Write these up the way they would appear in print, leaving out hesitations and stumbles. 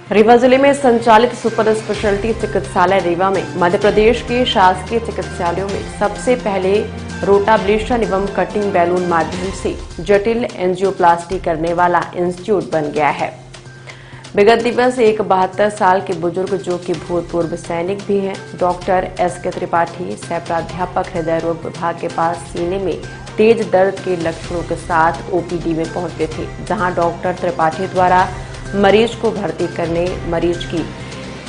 रीवा जिले में संचालित सुपर स्पेशलिटी चिकित्सालय रीवा में मध्य प्रदेश के शासकीय चिकित्सालयों में सबसे पहले रोटाब्लेशन एवं कटिंग बैलून माध्यम से जटिल एंजियोप्लास्टी करने वाला इंस्टीट्यूट बन गया है। विगत दिवस एक 72 साल के बुजुर्ग जो कि भूतपूर्व सैनिक भी हैं, डॉक्टर एस.के. त्रिपाठी सह प्राध्यापक हृदय रोग विभाग के पास सीने में तेज दर्द के लक्षणों के साथ ओपीडी में पहुंचे थे, जहां डॉक्टर त्रिपाठी द्वारा मरीज को भर्ती करने मरीज की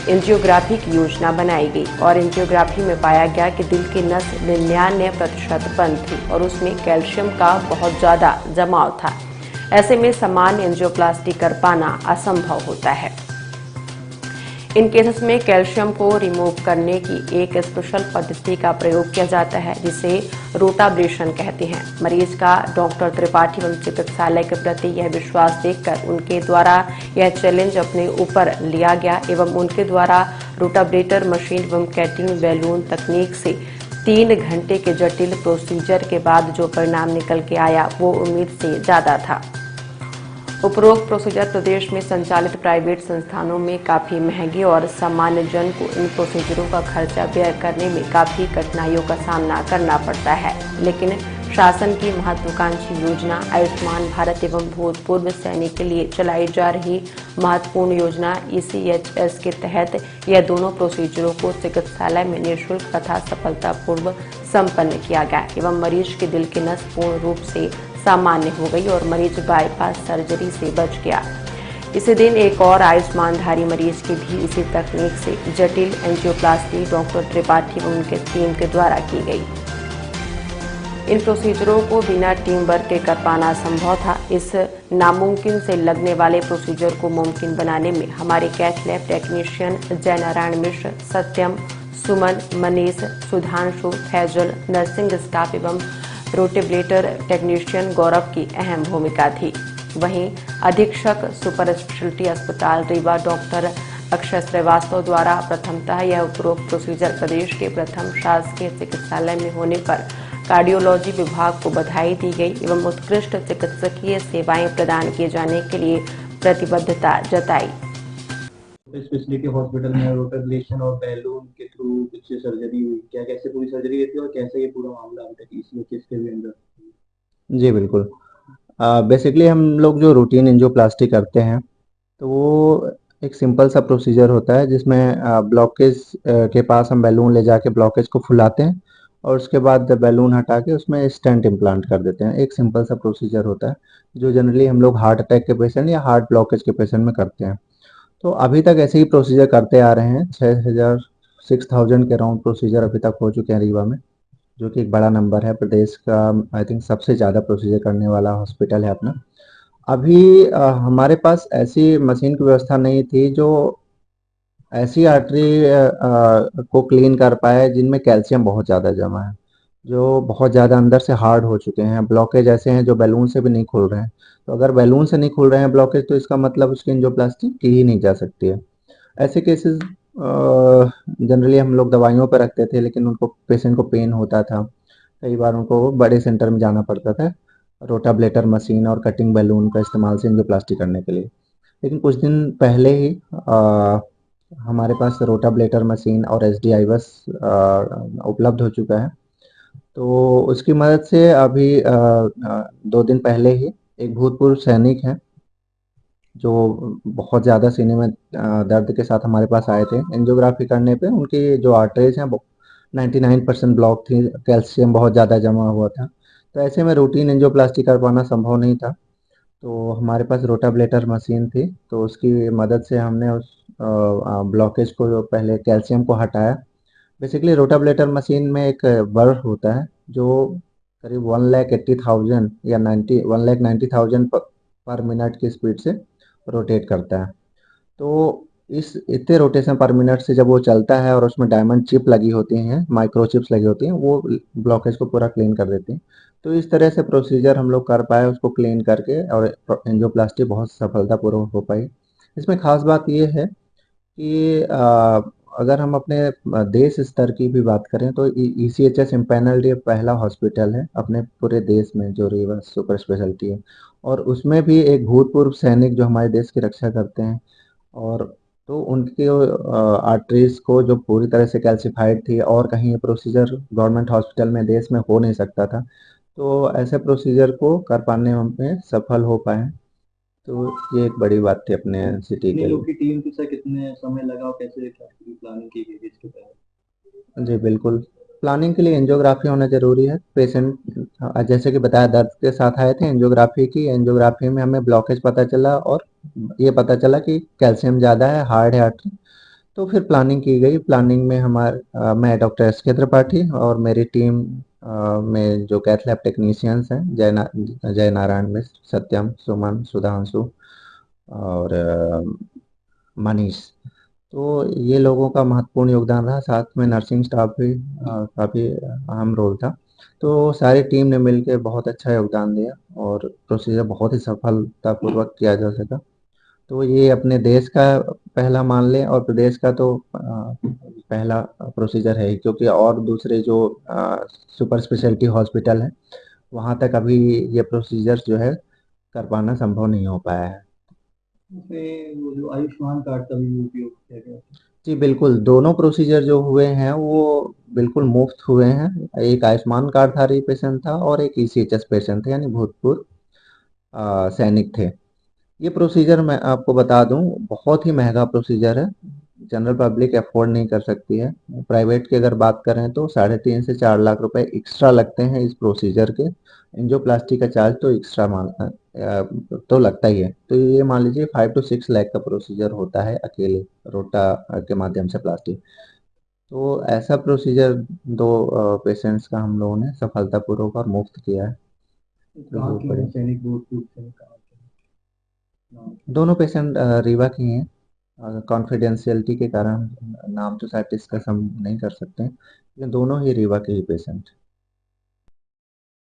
एंजियोग्राफी की योजना बनाई गई और एंजियोग्राफी में पाया गया कि दिल की नस 99% बंद थी और उसमें कैल्शियम का बहुत ज्यादा जमाव था। ऐसे में सामान्य एंजियोप्लास्टी कर पाना असंभव होता है। इन केसेस में कैल्शियम को रिमूव करने की एक स्पेशल पद्धति का प्रयोग किया जाता है, जिसे रोटाब्लेशन कहते हैं। मरीज का डॉक्टर त्रिपाठी एवं चिकित्सालय के प्रति यह विश्वास देखकर उनके द्वारा यह चैलेंज अपने ऊपर लिया गया एवं उनके द्वारा रोटाब्लेटर मशीन एवं कटिंग बैलून तकनीक से 3 घंटे के जटिल प्रोसीजर के बाद जो परिणाम निकल के आया वो उम्मीद से ज्यादा था। उपरोक्त प्रोसीजर प्रदेश में संचालित प्राइवेट संस्थानों में काफी महंगे और सामान्य जन को इन प्रोसीजरों का खर्चा व्यय करने में काफी कठिनाइयों का सामना करना पड़ता है, लेकिन शासन की महत्वाकांक्षी योजना आयुष्मान भारत एवं भूतपूर्व सैनिक के लिए चलाई जा रही महत्वपूर्ण योजना ECHS के तहत यह दोनों प्रोसीजरों को चिकित्सालय में निःशुल्क तथा सफलतापूर्व संपन्न किया गया एवं मरीज के दिल की नस पूर्ण रूप से सामान्य हो गई और मरीज बाईपास सर्जरी से बच गया। इसी दिन एक और आयुष्मानधारी मरीज की भी इसी तकनीक से जटिल एंजियोप्लास्टी डॉक्टर त्रिपाठी व उनके टीम के द्वारा की गई। इन प्रोसीजरों को बिना टीम वर्क के कर पाना संभव था। इस नामुमकिन से लगने वाले प्रोसीजर को मुमकिन बनाने में हमारे कैथ लैब टेक्नीशियन जय नारायण मिश्र, सत्यम, सुमन, मनीष, सुधांशु, फैजल, नर्सिंग स्टाफ एवं रोटेब्लेटर टेक्नीशियन गौरव की अहम भूमिका थी। वहीं अधीक्षक सुपर स्पेशलिटी अस्पताल रीवा डॉक्टर अक्षय श्रीवास्तव द्वारा प्रथमतः यह उपरोक्त प्रोसीजर प्रदेश के प्रथम शासकीय चिकित्सालय में होने पर कार्डियोलॉजी विभाग को बधाई दी गई एवं उत्कृष्ट चिकित्सकीय सेवाएं प्रदान किए जाने के लिए प्रतिबद्धता जताई। स्पेशलिटी हॉस्पिटल में रोटेब्लेशन और बैलून के थ्रू कुछ सर्जरी हुई, क्या कैसे पूरी सर्जरी रहती है और कैसे ये पूरा मामला अभी तक इसमें किसके भी अंदर? जी बिल्कुल। बेसिकली हम लोग जो रूटीन एंजियोप्लास्टी करते हैं तो वो एक सिंपल सा प्रोसीजर होता है जिसमें ब्लॉकेज के पास हम बैलून ले जाके ब्लॉकेज को फुलाते हैं और उसके बाद बैलून हटा के उसमें स्टेंट इम्प्लांट कर देते हैं। एक सिंपल सा प्रोसीजर होता है जो जनरली हम लोग हार्ट अटैक के पेशेंट या हार्ट ब्लॉकेज के पेशेंट में करते हैं। तो अभी तक ऐसे ही प्रोसीजर करते आ रहे हैं। 6,000 के अराउंड प्रोसीजर अभी तक हो चुके हैं रीवा में, जो कि एक बड़ा नंबर है। प्रदेश का आई थिंक सबसे ज़्यादा प्रोसीजर करने वाला हॉस्पिटल है अपना। अभी हमारे पास ऐसी मशीन की व्यवस्था नहीं थी जो ऐसी आर्टरी को क्लीन कर पाए जिनमें कैल्शियम बहुत ज़्यादा जमा है, जो बहुत ज़्यादा अंदर से हार्ड हो चुके हैं। ब्लॉकेज ऐसे हैं जो बैलून से भी नहीं खुल रहे हैं। तो अगर बैलून से नहीं खुल रहे हैं ब्लॉकेज तो इसका मतलब उसकी एंजियोप्लास्टी की ही नहीं जा सकती है। ऐसे केसेस जनरली हम लोग दवाइयों पर रखते थे, लेकिन उनको पेशेंट को पेन होता था। कई बार उनको बड़े सेंटर में जाना पड़ता था रोटाब्लेटर मशीन और कटिंग बैलून का इस्तेमाल से एंजियोप्लास्टी करने के लिए। लेकिन कुछ दिन पहले ही हमारे पास रोटाब्लेटर मशीन और SDI बस उपलब्ध हो चुका है। तो उसकी मदद से अभी 2 दिन पहले ही एक भूतपूर्व सैनिक हैं जो बहुत ज़्यादा सीने में दर्द के साथ हमारे पास आए थे। एंजियोग्राफी करने पे उनकी जो आर्टरीज हैं वो 99% ब्लॉक थी, कैल्शियम बहुत ज़्यादा जमा हुआ था। तो ऐसे में रूटीन एंजियोप्लास्टी कर पाना संभव नहीं था। तो हमारे पास रोटाब्लेटर मशीन थी, तो उसकी मदद से हमने उस ब्लॉकेज को पहले कैल्शियम को हटाया। बेसिकली रोटाब्लेटर मशीन में एक बल्ब होता है जो करीब 1,80,000 या 1,90,000 पर मिनट की स्पीड से रोटेट करता है। तो इस इतने रोटेशन पर मिनट से जब वो चलता है और उसमें डायमंड चिप लगी होती हैं, माइक्रो चिप्स लगी होती हैं, वो ब्लॉकेज को पूरा क्लीन कर देती हैं। तो इस तरह से प्रोसीजर हम लोग कर पाए उसको क्लीन करके, और एंजियोप्लास्टी बहुत सफलतापूर्वक हो पाई। इसमें खास बात ये है कि अगर हम अपने देश स्तर की भी बात करें तो ECHS इम्पैनल्ड ये पहला हॉस्पिटल है अपने पूरे देश में जो रीवा सुपर स्पेशलिटी है, और उसमें भी एक भूतपूर्व सैनिक जो हमारे देश की रक्षा करते हैं और तो उनके आर्टरीज को जो पूरी तरह से कैल्सिफाइड थी और कहीं ये प्रोसीजर गवर्नमेंट हॉस्पिटल में देश में हो नहीं सकता था, तो ऐसे प्रोसीजर को कर पाने में सफल हो पाए हैं। तो ये एक बड़ी बात थी अपने सिटी कितने के लोग लिए। की टीम थी सर, कितने समय लगा और कैसे क्या पूरी प्लानिंग की गई थी इसके पहले? जी बिल्कुल, प्लानिंग के लिए एंजियोग्राफी होना ज़रूरी है। पेशेंट जैसे कि बताया दर्द के साथ आए थे, एंजियोग्राफी की, एंजियोग्राफी में हमें ब्लॉकेज पता चला और ये पता चला कि कैल्शियम ज़्यादा है, हार्ड है आर्टरी। तो फिर प्लानिंग की गई। प्लानिंग में मैं डॉक्टर एस के त्रिपाठी और मेरी टीम में जो कैथ लैब टेक्नीशियंस हैं, जय नारायण मिश्र, सत्यम, सुमन, सुधांशु और मनीष, तो ये लोगों का महत्वपूर्ण योगदान रहा। साथ में नर्सिंग स्टाफ भी काफ़ी अहम रोल था। तो सारी टीम ने मिलके बहुत अच्छा योगदान दिया और प्रोसीजर बहुत ही सफलतापूर्वक किया जा सका। तो ये अपने देश का पहला मान लें और प्रदेश का तो पहला प्रोसीजर है ही, क्योंकि और दूसरे जो सुपर स्पेशलिटी हॉस्पिटल हैं, वहाँ तक अभी ये प्रोसीजर जो है कर पाना संभव नहीं हो पाया है। उसमें वो जो आयुष्मान कार्ड का भी उपयोग किया गया था। जी बिल्कुल, दोनों प्रोसीजर जो हुए हैं वो बिल्कुल मुफ्त हुए हैं। एक आयुष्मान कार्डधारी पेशेंट था और एक ईसीएचएस पेशेंट थे, यानी भूतपूर्व सैनिक थे। ये प्रोसीजर मैं आपको बता दूं, बहुत ही महंगा प्रोसीजर है। जनरल पब्लिक अफोर्ड नहीं कर सकती है। प्राइवेट की अगर बात करें तो 3.5 से 4 लाख रुपए एक्स्ट्रा लगते हैं इस प्रोसीजर के। एंजियोप्लास्टी का चार्ज तो एक्स्ट्रा तो लगता ही है। तो ये मान लीजिए 5 to 6 लाख का प्रोसीजर होता है अकेले रोटा के माध्यम से प्लास्टी। तो ऐसा प्रोसीजर दो पेशेंट्स का हम लोगों ने सफलतापूर्वक और मुफ्त किया है। तो कहाँ ये के हैं बड़ी, सैनिक, भूतपूर्व सैनिक कहाँ के हैं? नाम? दोनों पेशेंट रीवा की हैं। कॉन्फिडेंशियलिटी के कारण नाम तो शायद डिस्कस हम नहीं कर सकते हैं, लेकिन दोनों ही रीवा के ही पेशेंट।